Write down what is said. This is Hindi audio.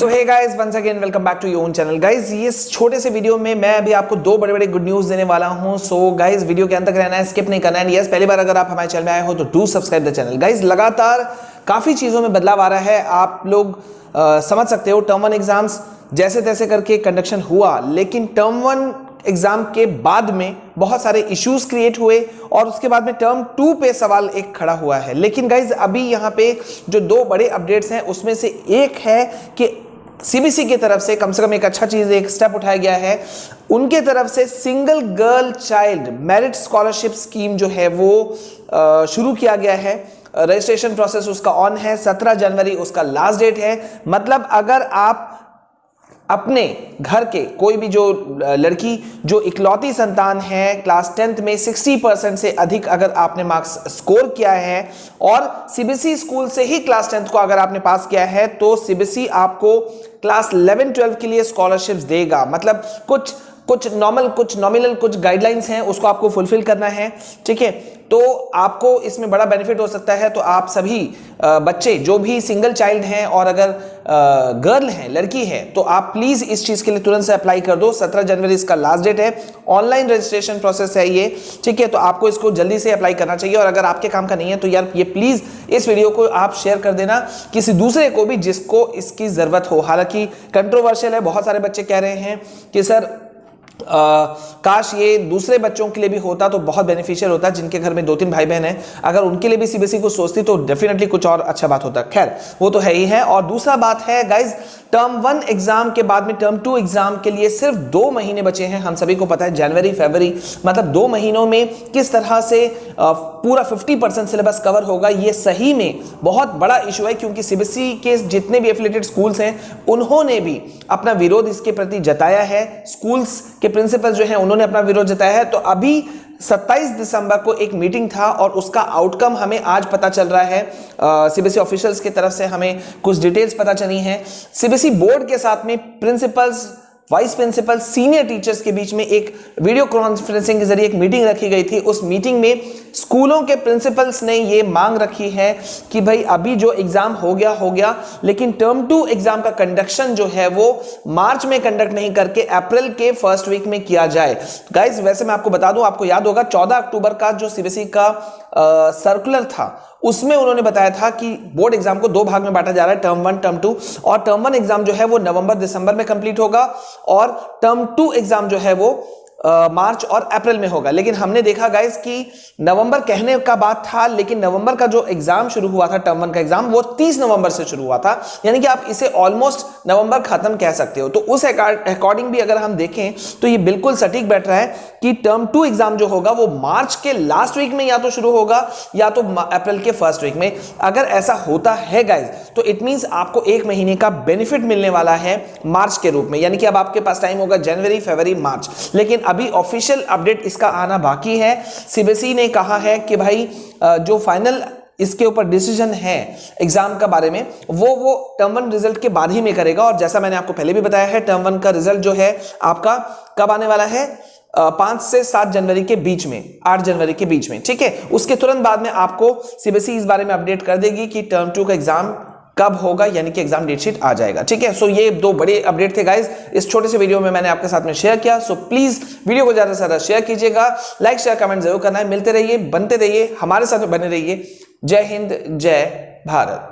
So hey guys, once again welcome back to your own channel. Guys, ये छोटे से वीडियो में मैं अभी आपको दो बड़े बड़े गुड न्यूज देने वाला हूं। सो गाइस, वीडियो के अंत तक रहना है, स्किप नहीं करना है। यस, पहली बार अगर आप हमारे चैनल में आए हो तो do subscribe the channel. Guys, लगातार काफी चीजों में बदलाव आ रहा है। आप लोग समझ सकते हो, टर्म 1 एग्जाम्स जैसे तैसे करके कंडक्शन हुआ, लेकिन टर्म 1 एग्जाम के बाद में बहुत सारे इश्यूज क्रिएट हुए और उसके बाद में टर्म 2 पे सवाल एक खड़ा हुआ है। लेकिन गाइज, अभी यहाँ पे जो दो बड़े अपडेट्स हैं उसमें से एक है कि सीबीएसई की तरफ से कम एक अच्छा चीज, एक स्टेप उठाया गया है। उनके तरफ से single girl child merit scholarship scheme जो है वो शुरू किया गया है। रजिस्ट्रेशन प्रोसेस उसका ऑन है, 17 जनवरी उसका लास्ट डेट है। मतलब अगर आप अपने घर के कोई भी जो लड़की जो इकलौती संतान है, क्लास 10th में 60% से अधिक अगर आपने मार्क्स स्कोर किया है और सीबीएसई स्कूल से ही क्लास 10th को अगर आपने पास किया है, तो सीबीएसई आपको क्लास 11-12 के लिए स्कॉलरशिप्स देगा। मतलब कुछ नॉमिनल कुछ गाइडलाइंस हैं, उसको आपको फुलफिल करना है। ठीक है, तो आपको इसमें बड़ा बेनिफिट हो सकता है। तो आप सभी बच्चे जो भी सिंगल चाइल्ड हैं और अगर गर्ल हैं, लड़की है, तो आप प्लीज इस चीज के लिए तुरंत से अप्लाई कर दो। 17 जनवरी इसका लास्ट डेट है। ऑनलाइन रजिस्ट्रेशन प्रोसेस है ये। ठीक है, तो आपको इसको जल्दी से अप्लाई करना चाहिए। और अगर आपके काम का नहीं है तो यार ये प्लीज इस वीडियो को आप शेयर कर देना किसी दूसरे को भी जिसको इसकी जरूरत हो। हालांकि कंट्रोवर्शियल है, बहुत सारे बच्चे कह रहे हैं कि सर काश ये दूसरे बच्चों के लिए भी होता तो बहुत बेनिफिशियल होता, जिनके घर में 2-3 भाई बहन हैं। अगर उनके लिए भी सीबीएसई को सोचती तो डेफिनेटली कुछ और अच्छा बात होता। खैर, वो तो है ही है। और दूसरा बात है गाइज, टर्म 1 एग्जाम के बाद में टर्म 2 एग्जाम के लिए सिर्फ 2 महीने बचे हैं। हम सभी को पता है, जनवरी फरवरी, मतलब 2 महीनों में किस तरह से पूरा 50% सिलेबस कवर होगा, ये सही में बहुत बड़ा इशू है। क्योंकि सीबीएसई के जितने भी एफिलिएटेड स्कूल्स हैं, उन्होंने भी अपना विरोध इसके प्रति जताया है। स्कूल्स के प्रिंसिपल जो हैं, उन्होंने अपना विरोध जताया है। तो अभी 27 दिसंबर को एक मीटिंग था और उसका आउटकम हमें आज पता चल रहा है। सीबीएसई ऑफिशियल्स की तरफ से हमें कुछ डिटेल्स पता चली हैं। सीबीएसई बोर्ड के साथ में principals, vice principal, senior teachers के बीच में एक वीडियो कॉन्फ्रेंसिंग के जरिए एक मीटिंग रखी गई थी। उस मीटिंग में स्कूलों के प्रिंसिपल्स ने ये मांग रखी है कि भाई अभी जो एग्जाम हो गया, लेकिन टर्म 2 एग्जाम का कंडक्शन जो है वो मार्च में कंडक्ट नहीं करके अप्रैल के फर्स्ट वीक में किया जाए। गाइज, वैसे मैं आपको बता दूं, आपको याद होगा 14 अक्टूबर का जो सीबीएसई का सर्कुलर था, उसमें उन्होंने बताया था कि बोर्ड एग्जाम को 2 भाग में बांटा जा रहा है, टर्म 1 टर्म 2। और टर्म 1 एग्जाम जो है वो नवंबर दिसंबर में कंप्लीट होगा और टर्म 2 एग्जाम जो है वो मार्च और अप्रैल में होगा। लेकिन हमने देखा गाइस कि नवंबर कहने का बात था, लेकिन नवंबर का जो एग्जाम शुरू हुआ था, टर्म 1 का एग्जाम, वो 30 नवंबर से शुरू हुआ था। यानी कि आप इसे ऑलमोस्ट नवंबर खत्म कह सकते हो। तो उस अकॉर्डिंग भी अगर हम देखें तो ये बिल्कुल सटीक बैठ रहा है कि टर्म 2 एग्जाम जो होगा वो मार्च के लास्ट वीक में या तो शुरू होगा या तो अप्रैल के फर्स्ट वीक में। अगर ऐसा होता है गाइज, तो इट मींस आपको 1 महीने का बेनिफिट मिलने वाला है मार्च के रूप में। यानी कि अब आपके पास टाइम होगा जनवरी, फरवरी, मार्च। लेकिन अभी ऑफिशियल अपडेट इसका आना बाकी है। सीबीएसई ने कहा है कि भाई जो फाइनल इसके ऊपर डिसीजन है एग्जाम का बारे में, वो टर्म 1 रिजल्ट के बाद ही में करेगा। और जैसा मैंने आपको पहले भी बताया है, टर्म 1 का रिजल्ट जो है आपका कब आने वाला है, 5 से 7 जनवरी के बीच में, 8 जनवरी के बीच में। ठीक है, उसके तुरंत बाद में आपको सीबीएसई इस बारे में अपडेट कर देगी कि टर्म 2 का एग्जाम कब होगा, यानी कि एग्जाम डेट शीट आ जाएगा। ठीक है, सो ये 2 बड़े अपडेट थे गाइस, इस छोटे से वीडियो में मैंने आपके साथ में शेयर किया। सो प्लीज वीडियो को ज्यादा से ज्यादा शेयर कीजिएगा, लाइक शेयर कमेंट जरूर करना है। मिलते रहिए, बनते रहिए, हमारे साथ में बने रहिए। जय हिंद, जय भारत।